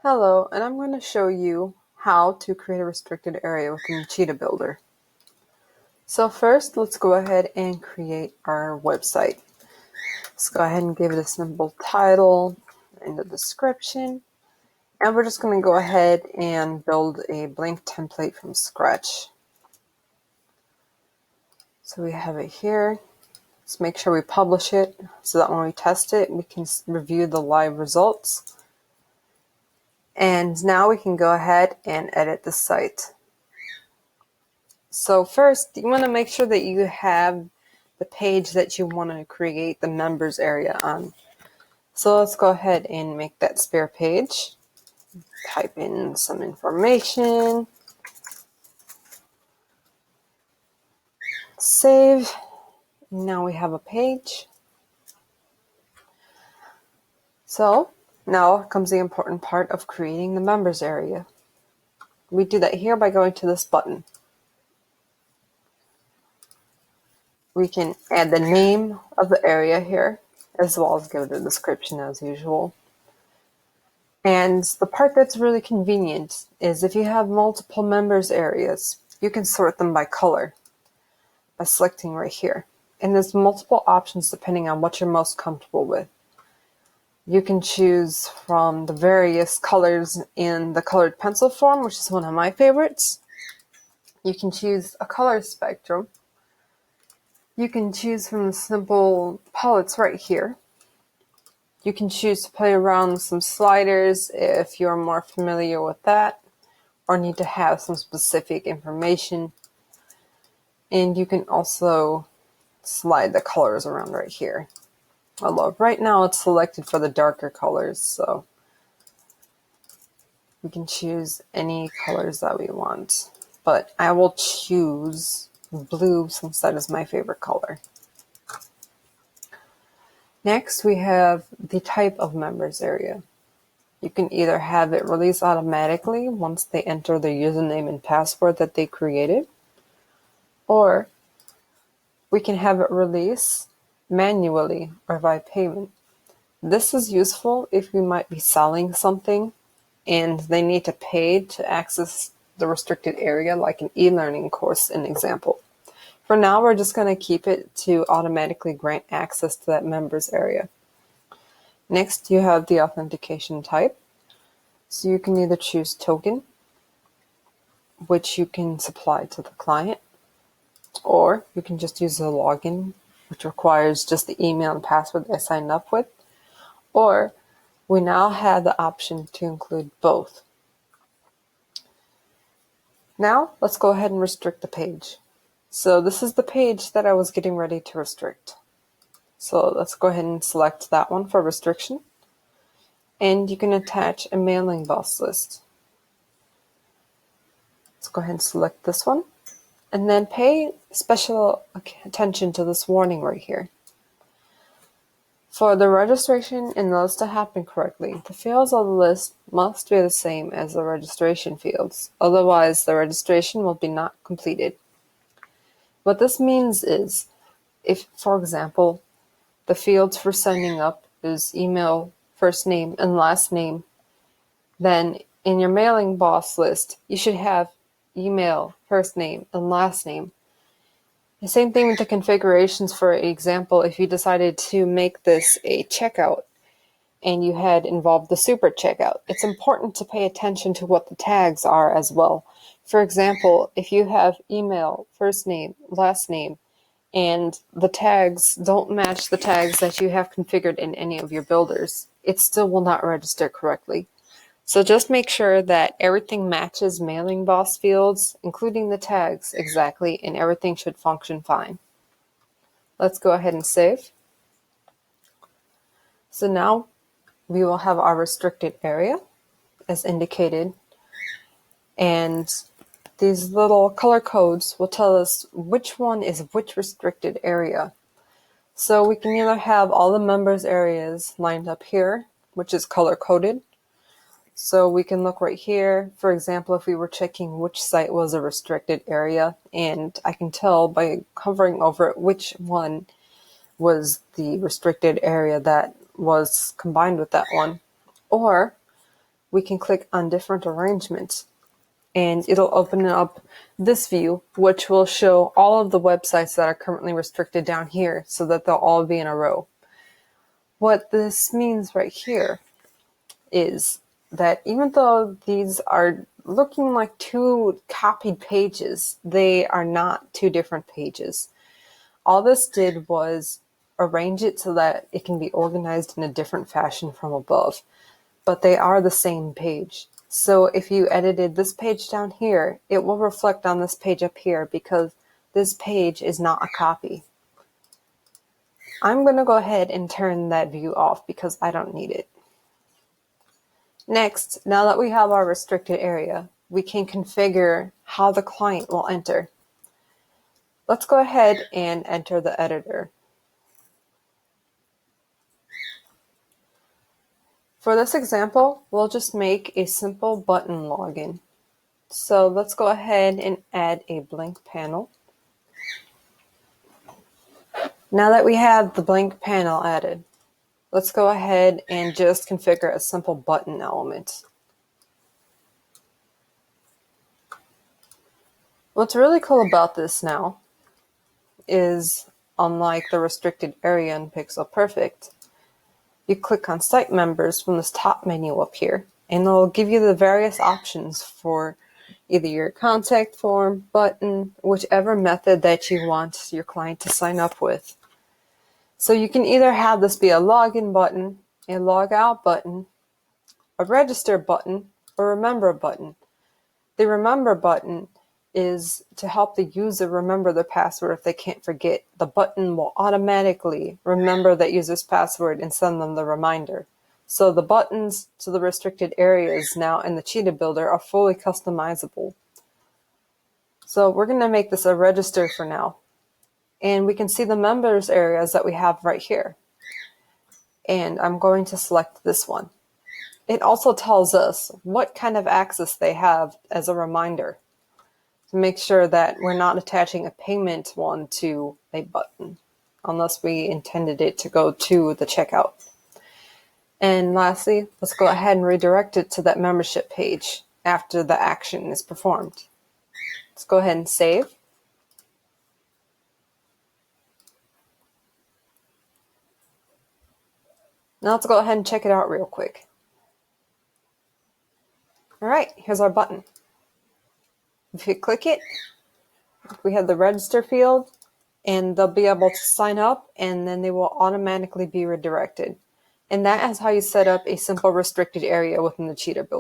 Hello, and I'm going to show you how to create a restricted area within the Cheetah Builder. So first, let's go ahead and create our website. Let's go ahead and give it a simple title and a description. And we're just going to go ahead and build a blank template from scratch. So we have it here. Let's make sure we publish it so that when we test it, we can review the live results. And now we can go ahead and edit the site. So first, you want to make sure that you have the page that you want to create the members area on. So let's go ahead and make that spare page. Type in some information. Save. Now we have a page. So now comes the important part of creating the members area. We do that here by going to this button. We can add the name of the area here, as well as give it a description as usual. And the part that's really convenient is if you have multiple members areas, you can sort them by color by selecting right here. And there's multiple options depending on what you're most comfortable with. You can choose from the various colors in the colored pencil form, which is one of my favorites. You can choose a color spectrum. You can choose from the simple palettes right here. You can choose to play around with some sliders if you're more familiar with that or need to have some specific information. And you can also slide the colors around right here. Although right now it's selected for the darker colors, so we can choose any colors that we want. But I will choose blue since that is my favorite color. Next, we have the type of members area. You can either have it release automatically once they enter the username and password that they created, or we can have it release manually or by payment. This is useful if you might be selling something and they need to pay to access the restricted area, like an e-learning course, an example. For now, we're just going to keep it to automatically grant access to that members area. Next, you have the authentication type. So you can either choose token, which you can supply to the client, or you can just use the login, which requires just the email and password I signed up with, or we now have the option to include both. Now, let's go ahead and restrict the page. So this is the page that I was getting ready to restrict. So let's go ahead and select that one for restriction. And you can attach a mailing boss list. Let's go ahead and select this one. And then pay special attention to this warning right here. For the registration and the list to happen correctly, the fields of the list must be the same as the registration fields. Otherwise, the registration will be not completed. What this means is, if, for example, the fields for signing up is email, first name, and last name, then in your mailing boss list, you should have email, first name, and last name. The same thing with the configurations. For example, if you decided to make this a checkout and you had involved the super checkout, it's important to pay attention to what the tags are as well. For example, if you have email, first name, last name, and the tags don't match the tags that you have configured in any of your builders, it still will not register correctly. So just make sure that everything matches mailing boss fields, including the tags exactly, and everything should function fine. Let's go ahead and save. So now we will have our restricted area as indicated, and these little color codes will tell us which one is which restricted area. So we can either have all the members areas lined up here, which is color coded. So we can look right here, for example, if we were checking which site was a restricted area, and I can tell by hovering over it which one was the restricted area that was combined with that one. Or we can click on different arrangements, and it'll open up this view, which will show all of the websites that are currently restricted down here so that they'll all be in a row. What this means right here is that even though these are looking like two copied pages, they are not two different pages. All this did was arrange it so that it can be organized in a different fashion from above, but they are the same page. So if you edited this page down here, it will reflect on this page up here because this page is not a copy. I'm going to go ahead and turn that view off because I don't need it. Next, now that we have our restricted area, we can configure how the client will enter. Let's go ahead and enter the editor. For this example, we'll just make a simple button login. So let's go ahead and add a blank panel. Now that we have the blank panel added, let's go ahead and just configure a simple button element. What's really cool about this now is, unlike the restricted area in Pixel Perfect, you click on site members from this top menu up here, and it'll give you the various options for either your contact form, button, whichever method that you want your client to sign up with. So you can either have this be a login button, a log out button, a register button, or remember button. The remember button is to help the user remember their password if they can't forget. The button will automatically remember that user's password and send them the reminder. So the buttons to the restricted areas now in the Cheetah Builder are fully customizable. So we're going to make this a register for now. And we can see the members areas that we have right here. And I'm going to select this one. It also tells us what kind of access they have as a reminder to make sure that we're not attaching a payment one to a button unless we intended it to go to the checkout. And lastly, let's go ahead and redirect it to that membership page after the action is performed. Let's go ahead and save. Now let's go ahead and check it out real quick. All right, here's our button. If you click it, we have the register field, and they'll be able to sign up, and then they will automatically be redirected. And that is how you set up a simple restricted area within the Cheetah Builder.